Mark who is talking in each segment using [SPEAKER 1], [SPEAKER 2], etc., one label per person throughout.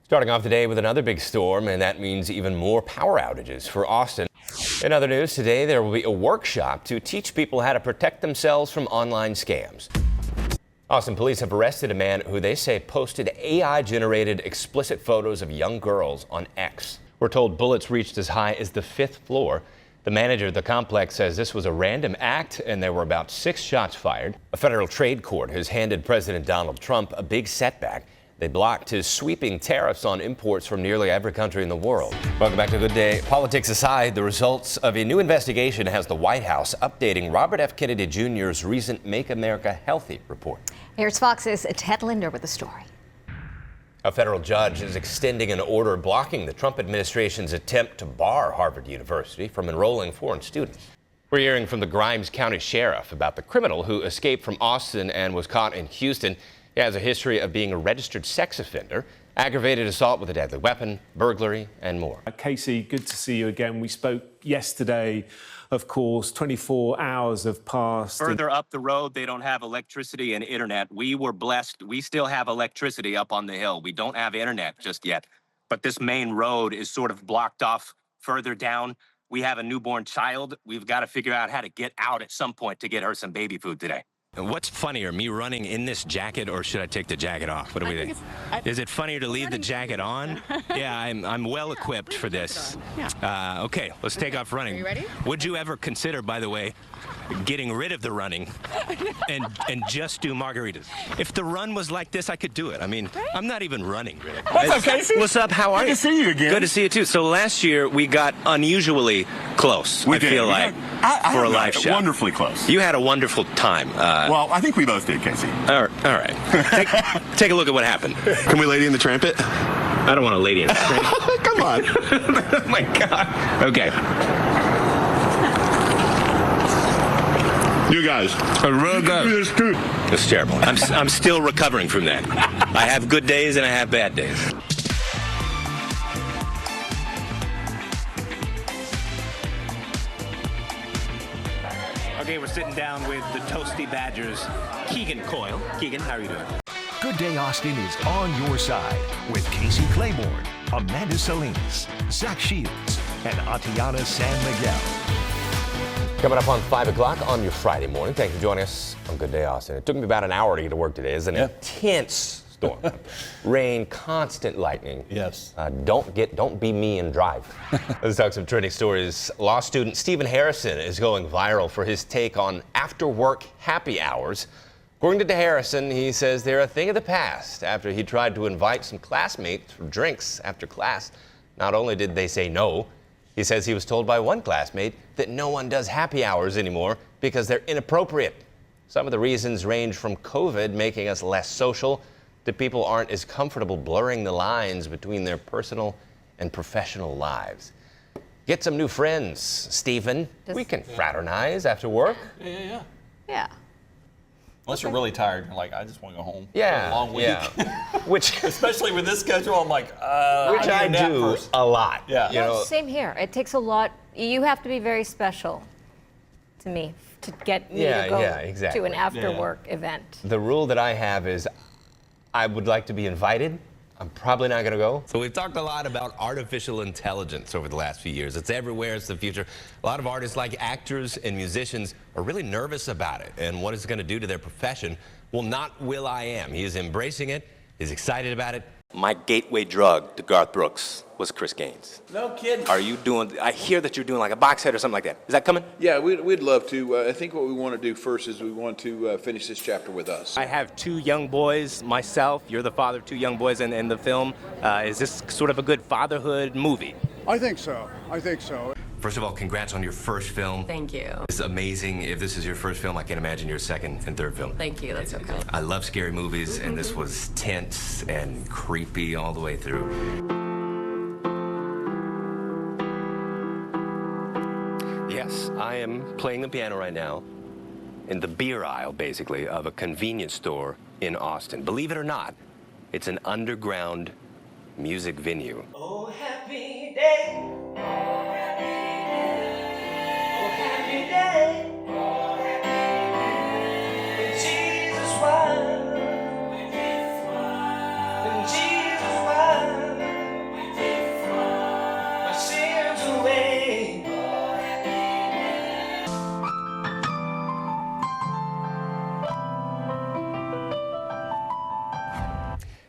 [SPEAKER 1] Starting off the day with another big storm, and that means even more power outages for Austin. In other news, today there will be a workshop to teach people how to protect themselves from online scams. Austin police have arrested a man who they say posted AI-generated explicit photos of young girls on X. We're told bullets reached as high as the 5th floor. The manager of the complex says this was a random act and there were about 6 shots fired. A federal trade court has handed President Donald Trump a big setback. They blocked his sweeping tariffs on imports from nearly every country in the world. Welcome back to Good Day. Politics aside, the results of a new investigation has the White House updating Robert F. Kennedy Jr.'s recent Make America Healthy report.
[SPEAKER 2] Here's Fox's Ted Linder with the story.
[SPEAKER 1] A federal judge is extending an order blocking the Trump administration's attempt to bar Harvard University from enrolling foreign students. We're hearing from the Grimes County Sheriff about the criminal who escaped from Austin and was caught in Houston. He has a history of being a registered sex offender, aggravated assault with a deadly weapon, burglary, and more.
[SPEAKER 3] Casey, good to see you again. We spoke yesterday, of course. 24 hours have passed.
[SPEAKER 4] Further up the road, they don't have electricity and internet. We were blessed. We still have electricity up on the hill. We don't have internet just yet. But this main road is sort of blocked off further down. We have a newborn child. We've got to figure out how to get out at some point to get her some baby food today.
[SPEAKER 5] What's funnier, me running in this jacket or should I take the jacket off? What do we think? Is it funnier to leave the jacket on? Yeah, I'm well equipped for this. Okay, let's take off running.
[SPEAKER 6] Are you ready?
[SPEAKER 5] Would you ever consider, by the way, getting rid of the running and just do margaritas? If the run was like this, I could do it. I mean, I'm not even running, really.
[SPEAKER 6] What's up, Casey?
[SPEAKER 5] What's up? How are you?
[SPEAKER 6] Good to see you again.
[SPEAKER 5] Good to see you, too. So last year, we got unusually close, I feel like, for a live show.
[SPEAKER 6] Wonderfully close.
[SPEAKER 5] You had a wonderful time.
[SPEAKER 6] Well, I think we both did, Casey.
[SPEAKER 5] All right. Take a look at what happened.
[SPEAKER 6] Can we lady in the trampet?
[SPEAKER 5] I don't want a lady in the trampet.
[SPEAKER 6] Come on.
[SPEAKER 5] Oh, my God. Okay.
[SPEAKER 6] You guys are real good.
[SPEAKER 5] It's terrible. I'm still recovering from that. I have good days and I have bad days. Okay, we're sitting down with the Toasty Badgers, Keegan Coyle. Keegan, how are you doing?
[SPEAKER 7] Good Day Austin is on your side with Casey Claiborne, Amanda Salinas, Zach Shields, and Atiana San Miguel.
[SPEAKER 1] Coming up on 5 o'clock on your Friday morning. Thank you for joining us on Good Day Austin. It took me about an hour to get to work today. It's an intense storm. Rain, constant lightning.
[SPEAKER 8] Yes.
[SPEAKER 1] Don't be me and drive. Let's talk some trending stories. Law student Stephen Harrison is going viral for his take on after-work happy hours. According to Harrison, he says they're a thing of the past after he tried to invite some classmates for drinks after class. Not only did they say no, he says he was told by one classmate that no one does happy hours anymore because they're inappropriate. Some of the reasons range from COVID making us less social to people aren't as comfortable blurring the lines between their personal and professional lives. Get some new friends, Stephen. We can fraternize after work.
[SPEAKER 2] Yeah.
[SPEAKER 8] Unless you're really tired, you're like, I just want to go home.
[SPEAKER 1] Yeah,
[SPEAKER 8] It's a long week.
[SPEAKER 1] yeah. Which
[SPEAKER 8] Especially with this schedule, I'm like,
[SPEAKER 1] which
[SPEAKER 8] I
[SPEAKER 1] I
[SPEAKER 8] need a nap
[SPEAKER 1] do
[SPEAKER 8] first.
[SPEAKER 1] a lot.
[SPEAKER 8] Yeah.
[SPEAKER 1] You know,
[SPEAKER 2] Same here. It takes a lot. You have to be very special to me to get me
[SPEAKER 1] Yeah,
[SPEAKER 2] to go
[SPEAKER 1] yeah, exactly.
[SPEAKER 2] to an after-work event.
[SPEAKER 1] the rule that I have is I would like to be invited. I'm probably not going to go.
[SPEAKER 5] So we've talked a lot about artificial intelligence over the last few years. It's everywhere. It's the future. A lot of artists, like actors and musicians, are really nervous about it and what it's going to do to their profession. Well, not will.i.am. He is embracing it. He's excited about it. My gateway drug to Garth Brooks was Chris Gaines.
[SPEAKER 9] No kidding.
[SPEAKER 5] Are you doing, I hear that you're doing like a box set or something like that. Is that coming?
[SPEAKER 9] Yeah, we'd love to. I think what we want to do first is we want to finish this chapter with us.
[SPEAKER 4] I have 2 young boys myself. You're the father of 2 young boys in the film. Is this sort of a good fatherhood movie?
[SPEAKER 10] I think so.
[SPEAKER 5] First of all, congrats on your first film.
[SPEAKER 6] Thank you.
[SPEAKER 5] It's amazing. If this is your first film, I can't imagine your second and third film.
[SPEAKER 6] Thank you. That's okay.
[SPEAKER 5] I love scary movies, and this was tense and creepy all the way through. Yes, I am playing the piano right now in the beer aisle, basically, of a convenience store in Austin. Believe it or not, it's an underground music venue.
[SPEAKER 11] Oh, happy day. Oh, happy day. Oh, happy day. Oh, happy day. When Jesus won. When Jesus won.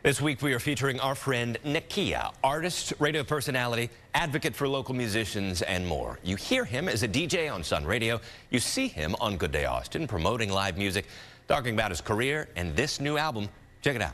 [SPEAKER 1] This week we are featuring our friend Nakia, artist, radio personality, advocate for local musicians, and more. You hear him as a DJ on Sun Radio. You see him on Good Day Austin promoting live music, talking about his career and this new album. Check it out.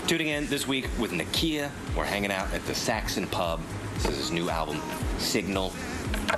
[SPEAKER 4] Tuning in this week with Nakia. We're hanging out at the Saxon Pub. This is his new album, Signal.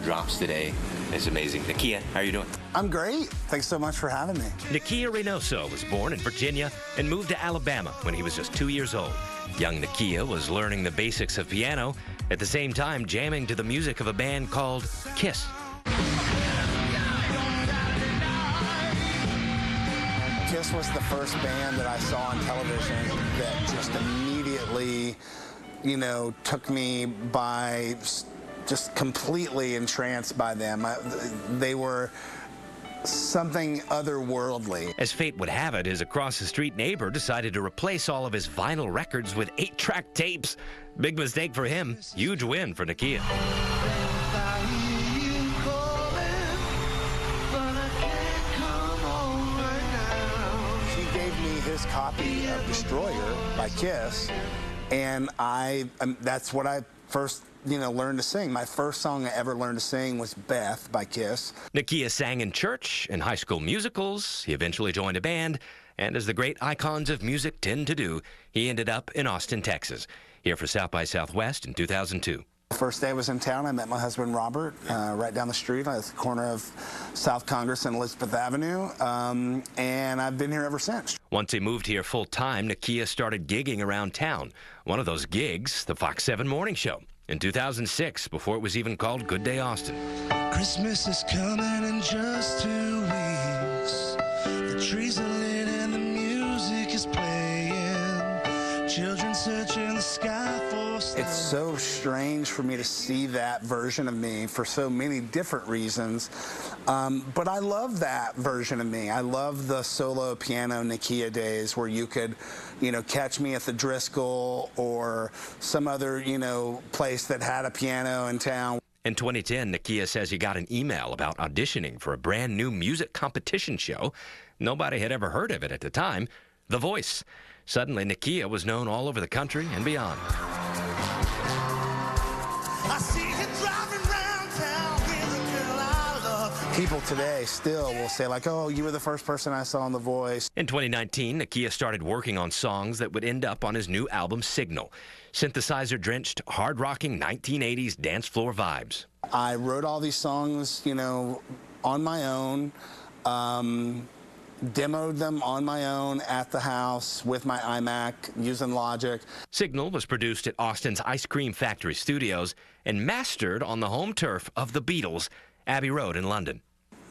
[SPEAKER 4] Drops today. It's amazing. Nakia, how are you doing?
[SPEAKER 10] I'm great. Thanks so much for having me.
[SPEAKER 1] Nakia Reynoso was born in Virginia and moved to Alabama when he was just 2 years old. Young Nakia was learning the basics of piano, at the same time jamming to the music of a band called Kiss.
[SPEAKER 10] Kiss was the first band that I saw on television that just immediately, took me by, just completely entranced by them. They were something otherworldly.
[SPEAKER 1] As fate would have it, his across-the-street neighbor decided to replace all of his vinyl records with 8-track tapes. Big mistake for him, huge win for Nakia.
[SPEAKER 10] His copy of Destroyer by Kiss, and that's what I first learned to sing. My first song I ever learned to sing was Beth by Kiss.
[SPEAKER 1] Nakia sang in church and high school musicals. He eventually joined a band, and as the great icons of music tend to do, he ended up in Austin, Texas, here for South by Southwest in 2002.
[SPEAKER 10] The first day I was in town, I met my husband Robert right down the street at the corner of South Congress and Elizabeth Avenue, and I've been here ever since.
[SPEAKER 1] Once he moved here full-time, Nakia started gigging around town. One of those gigs, the Fox 7 Morning Show, in 2006, before it was even called Good Day Austin.
[SPEAKER 11] Christmas is coming in just 2 weeks. The trees are lit and the music is playing. Children searching the sky for stars.
[SPEAKER 10] It's so strange for me to see that version of me for so many different reasons, but I love that version of me. I love the solo piano Nakia days where you could, catch me at the Driscoll or some other, place that had a piano in town.
[SPEAKER 1] In 2010, Nakia says he got an email about auditioning for a brand new music competition show. Nobody had ever heard of it at the time, The Voice. Suddenly, Nakia was known all over the country and beyond.
[SPEAKER 11] I see you driving around town with a girl I love.
[SPEAKER 10] People today still will say, oh, you were the first person I saw on The Voice.
[SPEAKER 1] In 2019, Nakia started working on songs that would end up on his new album, Signal. Synthesizer-drenched, hard-rocking 1980s dance floor vibes.
[SPEAKER 10] I wrote all these songs, on my own. Demoed them on my own at the house with my iMac using Logic.
[SPEAKER 1] Signal was produced at Austin's Ice Cream Factory Studios and mastered on the home turf of the Beatles, Abbey Road in London.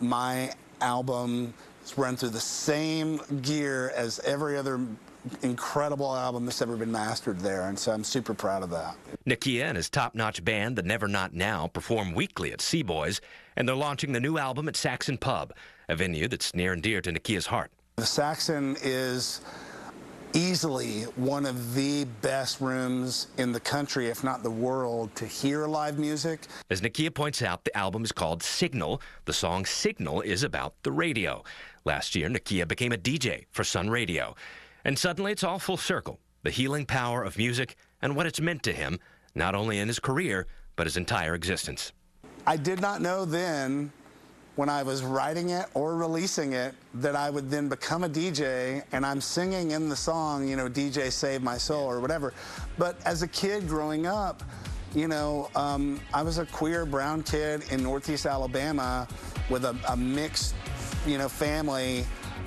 [SPEAKER 10] My album is run through the same gear as every other incredible album that's ever been mastered there, and so I'm super proud of that.
[SPEAKER 1] Nakia and his top-notch band, the Never Not Now, perform weekly at Seaboys, and they're launching the new album at Saxon Pub, a venue that's near and dear to Nakia's heart.
[SPEAKER 10] The Saxon is easily one of the best rooms in the country, if not the world, to hear live music.
[SPEAKER 1] As Nakia points out, the album is called Signal. The song Signal is about the radio. Last year, Nakia became a DJ for Sun Radio. And suddenly it's all full circle, the healing power of music and what it's meant to him, not only in his career, but his entire existence.
[SPEAKER 10] I did not know then, when I was writing it or releasing it, that I would then become a DJ, and I'm singing in the song, DJ Save My Soul or whatever. But as a kid growing up, I was a queer brown kid in Northeast Alabama with a mixed, family,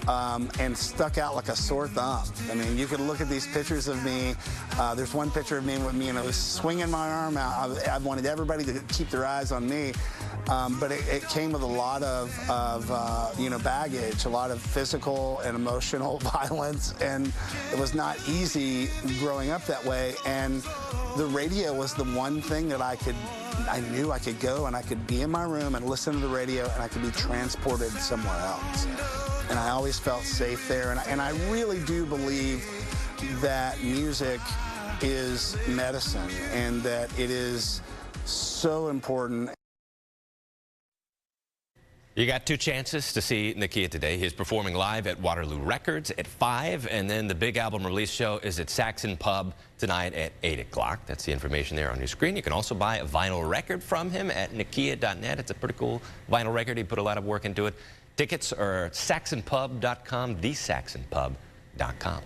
[SPEAKER 10] and stuck out like a sore thumb. I mean, you could look at these pictures of me. There's one picture of me with me, was swinging my arm out. I wanted everybody to keep their eyes on me. But it came with a lot of baggage, a lot of physical and emotional violence, and it was not easy growing up that way. And the radio was the one thing that I knew I could go and I could be in my room and listen to the radio and I could be transported somewhere else. And I always felt safe there. And I really do believe that music is medicine and that it is so important.
[SPEAKER 1] You got 2 chances to see Nakia today. He's performing live at Waterloo Records at 5, and then the big album release show is at Saxon Pub tonight at 8 o'clock. That's the information there on your screen. You can also buy a vinyl record from him at nakia.net. It's a pretty cool vinyl record. He put a lot of work into it. Tickets are saxonpub.com, thesaxonpub.com.